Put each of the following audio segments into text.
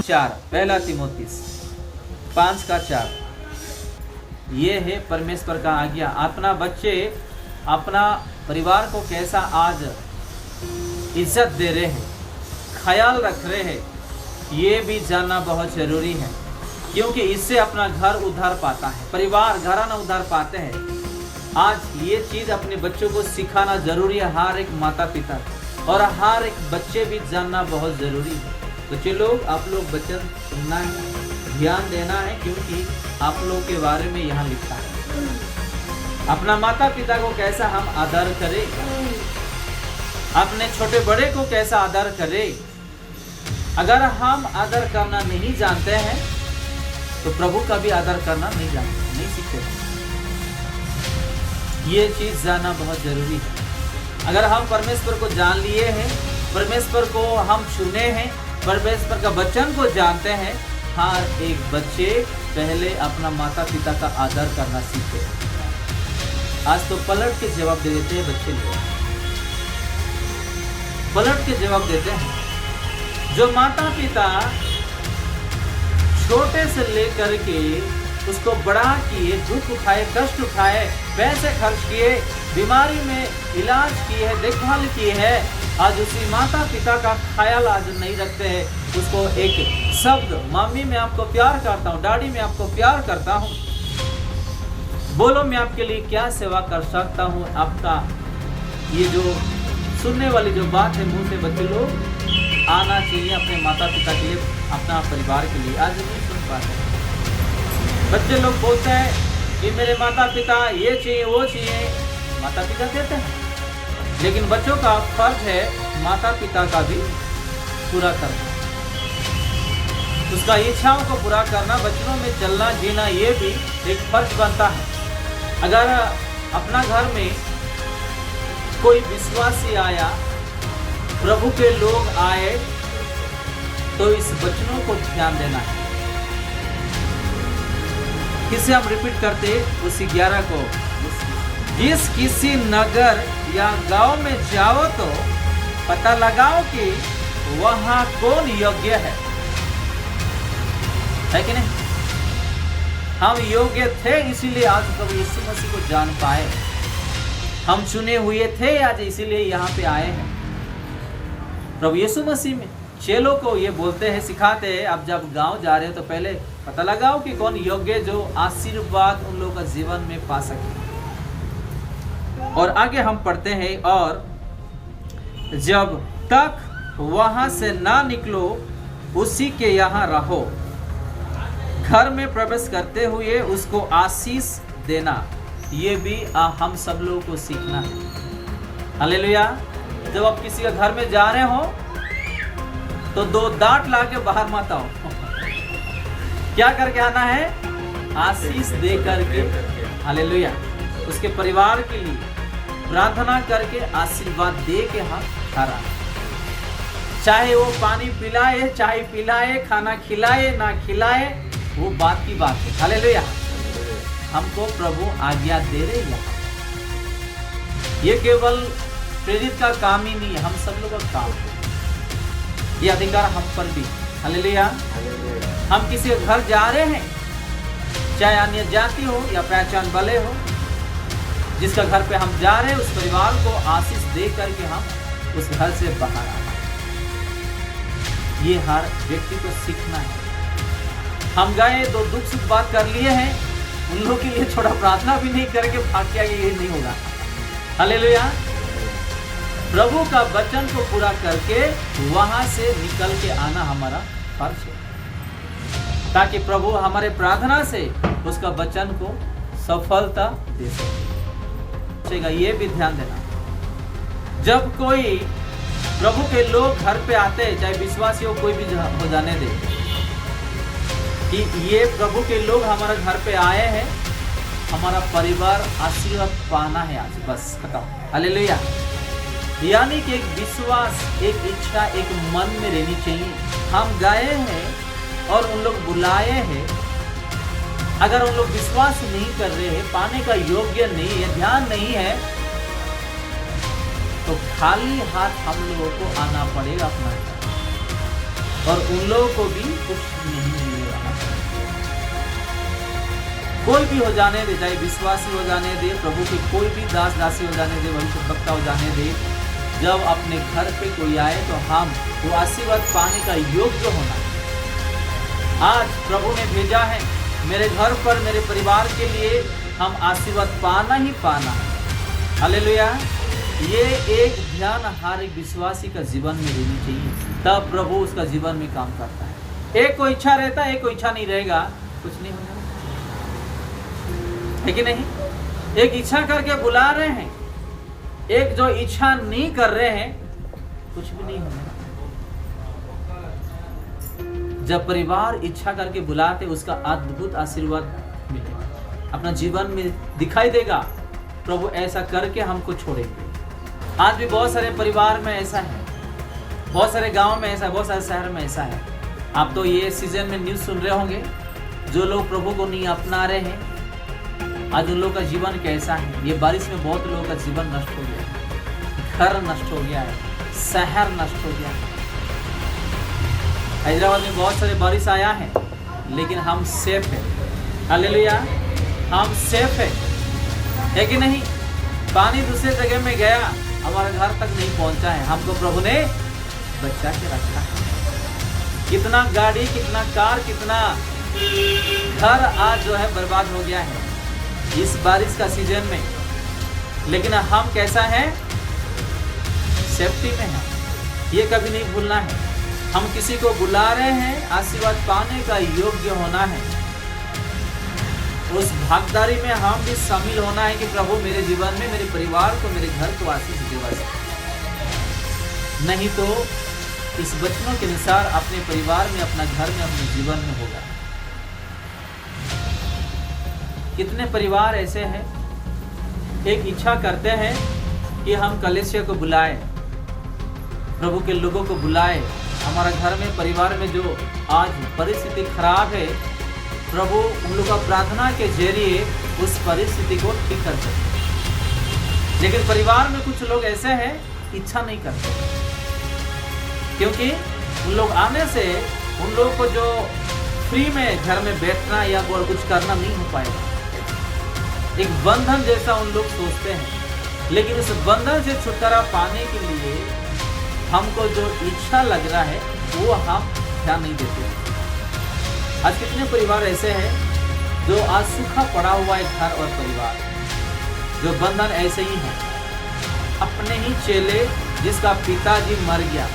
5:4, पहला तीमुथियुस 5:4, ये है परमेश्वर का आज्ञा। अपना बच्चे, अपना परिवार को कैसा आज इज्जत दे रहे हैं, ख्याल रख रहे हैं, ये भी जानना बहुत जरूरी है, क्योंकि इससे अपना घर उद्धार पाता है, परिवार घराना उद्धार पाते हैं। आज ये चीज़ अपने बच्चों को सिखाना जरूरी है, हर एक माता पिता, और हर एक बच्चे भी जानना बहुत ज़रूरी है। बच्चे लोग, आप लोग वचन सुनना है, ध्यान देना है, क्योंकि आप लोग के बारे में यहाँ लिखा है। अपना माता पिता को कैसा हम आदर करें, अपने छोटे बड़े को कैसा आदर करें। अगर हम आदर करना नहीं जानते हैं तो प्रभु का भी आदर करना नहीं जानते, नहीं सीखते। ये चीज़ जानना बहुत जरूरी है। अगर हम परमेश्वर को जान लिए हैं, परमेश्वर को हम चुने हैं, परमेश्वर का वचन को जानते हैं, हर एक बच्चे पहले अपना माता पिता का आदर करना सीखे। आज तो पलट के जवाब दे देते हैं बच्चे लोग, पलट के जवाब देते हैं। जो माता पिता छोटे से लेकर के उसको बड़ा किए, दुख उठाए, कष्ट उठाए, पैसे खर्च किए, बीमारी में इलाज किए है, देखभाल किए है, आज उसी माता पिता का ख्याल आज नहीं रखते हैं। उसको एक शब्द, मम्मी मैं आपको प्यार करता हूँ, डैडी मैं आपको प्यार करता हूँ, बोलो मैं आपके लिए क्या सेवा कर सकता हूँ। आपका ये जो सुनने वाली जो बात है मुंह से बच्चे लोग आना चाहिए अपने माता पिता के लिए, अपना परिवार के लिए। आज नहीं सुन पाते बच्चे लोग, बोलते हैं कि मेरे माता पिता ये चाहिए वो चाहिए, माता पिता देते हैं, लेकिन बच्चों का फर्ज है माता पिता का भी पूरा करना, उसका इच्छाओं को पूरा करना, बच्चों में चलना जीना, ये भी एक फर्ज बनता है। अगर अपना घर में कोई विश्वासी आया, प्रभु के लोग आए, तो इस वचनों को ध्यान देना है। किसे हम रिपीट करते उस 11 को, जिस किसी नगर या गांव में जाओ तो पता लगाओ कि वहां कौन योग्य है कि नहीं। हम योग्य थे इसीलिए आज प्रभु यीशु मसीह को जान पाए, हम चुने हुए थे आज इसीलिए यहाँ पे आए हैं। प्रभु यीशु मसीह में चेलों को ये बोलते हैं, सिखाते हैं, आप जब गांव जा रहे हो तो पहले पता लगाओ कि कौन योग्य, जो आशीर्वाद उन लोगों का जीवन में पा सके। और आगे हम पढ़ते हैं, और जब तक वहां से ना निकलो उसी के यहाँ रहो, घर में प्रवेश करते हुए उसको आशीष देना। ये भी हम सब लोगों को सीखना है। हालेलुया। जब आप किसी के घर में जा रहे हो तो 2 डांट ला के बाहर मत आओ। क्या करके आना है? आशीष दे करके। हालेलुया। उसके परिवार के लिए प्रार्थना करके आशीर्वाद दे के हम घर आए। चाहे वो पानी पिलाए, चाय पिलाए, खाना खिलाए ना खिलाए, वो बात की बात है। हालेलुया। हमको प्रभु आज्ञा दे रहे हैं। ये केवल प्रेरित का काम ही नहीं है, हम सब लोगों का काम है। ये अधिकार हम पर भी। हालेलुया। हम किसी के घर जा रहे हैं, चाहे अन्य जाति हो या पहचान वाले हो, जिसका घर पे हम जा रहे हैं उस परिवार को आशीष दे करके हम उस घर से बाहर आए। ये हर व्यक्ति को सीखना है। हम गए, 2 दुख सुख बात कर लिए हैं, उन लोगों के लिए थोड़ा प्रार्थना भी नहीं करके भाग के आगे, ये नहीं होगा। हालेलुया। प्रभु का वचन को पूरा करके वहां से निकल के आना हमारा फर्ज है, ताकि प्रभु हमारे प्रार्थना से उसका वचन को सफलता दे सके। ये भी ध्यान देना, जब कोई प्रभु के लोग घर पे आते हैं, चाहे विश्वासी हो कोई भी हो जाने दे, कि ये प्रभु के लोग हमारे घर पे आए हैं, हमारा परिवार आशीर्वाद पाना है आज, बस खत्म। हालेलुया। यानी कि एक विश्वास, एक इच्छा, एक मन में रहनी चाहिए। हम गए हैं और उन लोग बुलाए हैं, अगर उन लोग विश्वास नहीं कर रहे हैं, पाने का योग्य नहीं है, ध्यान नहीं है, तो खाली हाथ हम लोगों को आना पड़ेगा अपना। और उन लोगों को भी कुछ नहीं मिलने वाला। कोई भी हो जाने दे, चाहे विश्वासी हो जाने दे, प्रभु के कोई भी दास दासी हो जाने दे, भविष्यवक्ता हो जाने दे, जब अपने घर पे कोई आए तो हम वो आशीर्वाद पाने का योग्य होना है। आज प्रभु ने भेजा है मेरे घर पर, मेरे परिवार के लिए हम आशीर्वाद पाना ही पाना है। हालेलुया। ये एक ध्यान हर एक विश्वासी का जीवन में रहनी चाहिए, तब प्रभु उसका जीवन में काम करता है। एक को इच्छा रहता है, एक को इच्छा नहीं रहेगा, कुछ नहीं होगा, है कि नहीं? एक इच्छा करके बुला रहे हैं, एक जो इच्छा नहीं कर रहे हैं, कुछ भी नहीं होगा। जब परिवार इच्छा करके बुलाते, उसका अद्भुत आशीर्वाद मिलेगा, अपना जीवन में दिखाई देगा। प्रभु ऐसा करके हमको छोड़ेंगे। आज भी बहुत सारे परिवार में ऐसा है, बहुत सारे गांव में ऐसा है, बहुत सारे शहर में ऐसा है। आप तो ये सीजन में न्यूज़ सुन रहे होंगे, जो लोग प्रभु को नहीं अपना रहे हैं, आज उन लोगों का जीवन कैसा है। ये बारिश में बहुत लोगों का जीवन नष्ट हो गया है, घर नष्ट हो गया है, शहर नष्ट हो गया है। हैदराबाद में बहुत सारे बारिश आया है, लेकिन हम सेफ है। हालेलुया, हम सेफ है कि नहीं? पानी दूसरे जगह में गया, हमारे घर तक नहीं पहुंचा है, हमको प्रभु ने बचा के रखा है। कितना गाड़ी, कितना कार, कितना घर आज जो है बर्बाद हो गया है इस बारिश का सीजन में, लेकिन हम कैसा है? सेफ्टी में है। ये कभी नहीं भूलना है। हम किसी को बुला रहे हैं, आशीर्वाद पाने का योग्य होना है। उस भागीदारी में हम भी शामिल होना है कि प्रभु मेरे जीवन में, मेरे परिवार को, मेरे घर को आशीष देवा। नहीं तो इस वचनों के अनुसार अपने परिवार में, अपना घर में, अपने जीवन में होगा। कितने परिवार ऐसे हैं, एक इच्छा करते हैं कि हम कलीसिया को बुलाएं, प्रभु के लोगों को बुलाएं, हमारा घर में, परिवार में जो आज परिस्थिति खराब है, प्रभु उन लोगों का प्रार्थना के जरिए उस परिस्थिति को ठीक कर सकते। लेकिन परिवार में कुछ लोग ऐसे हैं, इच्छा नहीं करते, क्योंकि उन लोग आने से उन लोगों को जो फ्री में घर में बैठना या और कुछ करना नहीं हो पाएगा। एक बंधन जैसा उन लोग सोचते हैं, लेकिन उस बंधन से छुटकारा पाने के लिए हमको जो इच्छा लग रहा है वो हम ध्यान नहीं देते। आज कितने परिवार ऐसे हैं जो आज सूखा पड़ा हुआ है घर और परिवार, जो बंधन ऐसे ही है। अपने ही चेले जिसका पिताजी मर गया,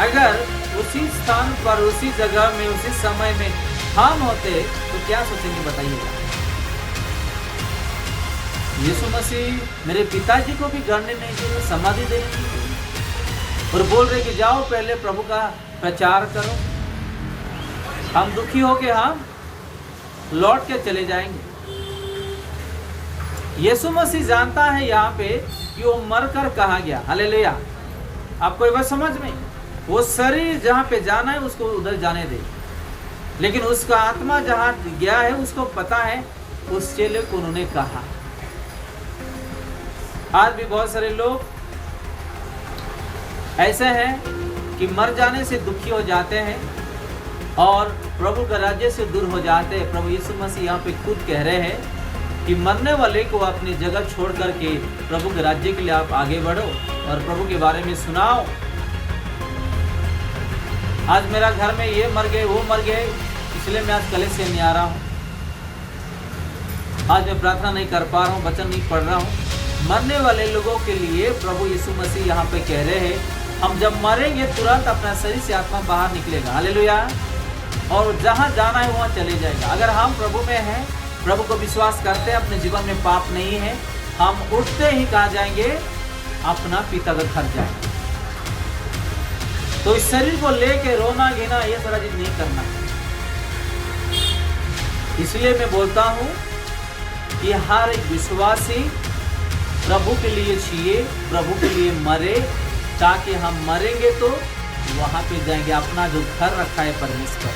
अगर उसी स्थान पर, उसी जगह में, उसी समय में हम होते तो क्या सोचेंगे बताइएगा? यीशु मसीह मेरे पिताजी को भी गड़ने नहीं चाहिए, समाधि देने नहीं चाहिए, और बोल रहे कि जाओ पहले प्रभु का प्रचार करो। हम दुखी हो के हम लौट के चले जाएंगे। यीशु मसीह जानता है यहाँ पे कि वो मरकर कहाँ गया। हालेलुया। आपको ये बात समझ में? वो शरीर जहाँ पे जाना है उसको उधर जाने दे, लेकिन उसका आत्मा जहाँ गया है उसको पता है। उस चेले को उन्होंने कहा। आज भी बहुत सारे लोग ऐसे हैं कि मर जाने से दुखी हो जाते हैं और प्रभु का राज्य से दूर हो जाते हैं। प्रभु यीशु मसीह यहाँ पे खुद कह रहे हैं कि मरने वाले को अपनी जगह छोड़ करके प्रभु के राज्य के लिए आप आगे बढ़ो और प्रभु के बारे में सुनाओ। आज मेरा घर में ये मर गए, वो मर गए, इसलिए मैं आज कलीसिया नहीं आ रहा हूँ, आज मैं प्रार्थना नहीं कर पा रहा हूँ, वचन नहीं पढ़ रहा हूँ। मरने वाले लोगों के लिए प्रभु यीशु मसीह यहाँ पे कह रहे हैं, हम जब मरेंगे तुरंत अपना शरीर से आत्मा बाहर निकलेगा। हालेलुया। और जहाँ जाना है वहाँ चले जाएगा। अगर हम प्रभु में हैं, प्रभु को विश्वास करते हैं, अपने जीवन में पाप नहीं है, हम उठते ही कहाँ जाएंगे? अपना पिता का घर जाएंगे। तो इस शरीर को लेके रोना घिना ये सारा चीज नहीं करना। इसलिए मैं बोलता हूँ कि हर एक विश्वासी प्रभु के लिए जिए, प्रभु के लिए मरे, ताकि हम मरेंगे तो वहां पे जाएंगे। अपना जो घर रखा है परमेश्वर,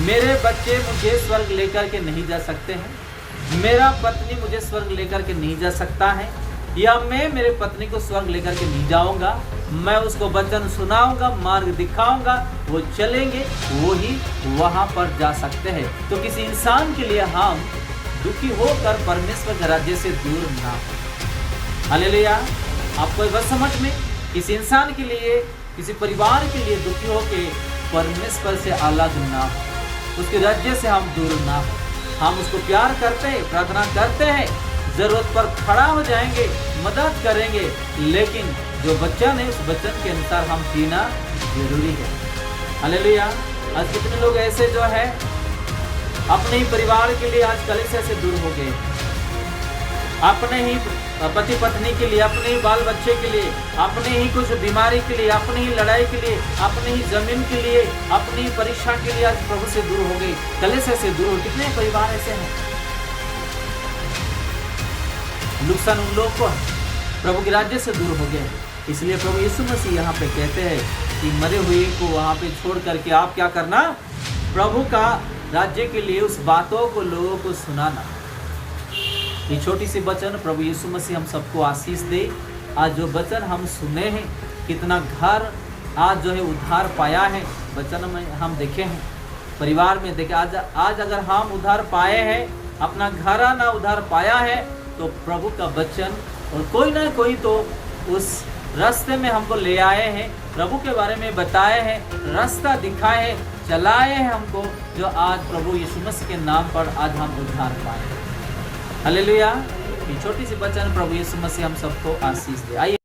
मेरे बच्चे मुझे स्वर्ग लेकर के नहीं जा सकते हैं, मेरा पत्नी मुझे स्वर्ग लेकर के नहीं जा सकता है, या मैं मेरे पत्नी को स्वर्ग लेकर के नहीं जाऊंगा, मैं उसको वचन सुनाऊंगा, मार्ग दिखाऊंगा, वो चलेंगे, वो ही वहां पर जा सकते हैं। तो किसी इंसान के लिए हम दुखी होकर परमेश्वर के राज्य से दूर ना हो। हालेलुया। आपको बस समझ में, किसी इंसान के लिए, किसी परिवार के लिए दुखी होकर परमेश्वर से अलग ना हो, उसके राज्य से हम दूर ना हो। हम उसको प्यार करते हैं, प्रार्थना करते हैं, जरूरत पर खड़ा हो जाएंगे, मदद करेंगे, लेकिन जो वचन है उस वचन के अनुसार हम जीना जरूरी है। हालेलुया। आज कितने लोग ऐसे जो है अपने ही परिवार के लिए आज कलीसिया से दूर हो गए, अपने ही पति पत्नी के लिए, अपने ही बाल बच्चे के लिए, अपने ही कुछ बीमारी के लिए, अपनी ही लड़ाई के लिए, अपनी ही जमीन के लिए, अपनी परीक्षा के लिए आज प्रभु से दूर हो गए, कलीसिया से दूर हो। कितने परिवार ऐसे हैं? नुकसान उन लोगों को प्रभु के राज्य से दूर हो गए। इसलिए प्रभु यीशु मसीह यहाँ पे कहते हैं कि मरे हुए को वहाँ पे छोड़ करके आप क्या करना, प्रभु का राज्य के लिए उस बातों को लोगों को सुनाना। ये छोटी सी वचन प्रभु यीशु मसीह हम सबको आशीष दे। आज जो वचन हम सुने हैं, कितना घर आज जो है उद्धार पाया है, वचन में हम देखे हैं, परिवार में देखे। आज अगर हम उद्धार पाए हैं, अपना घराना उद्धार पाया है, तो प्रभु का वचन और कोई ना कोई तो उस रास्ते में हमको ले आए हैं, प्रभु के बारे में बताए हैं, रास्ता दिखाए हैं, चलाए हैं हमको, जो आज प्रभु यीशु मसीह के नाम पर आज हम उद्धार पाए। हालेलुया। ये छोटी सी वचन प्रभु यीशु मसीह हम सबको आशीष दे। आइए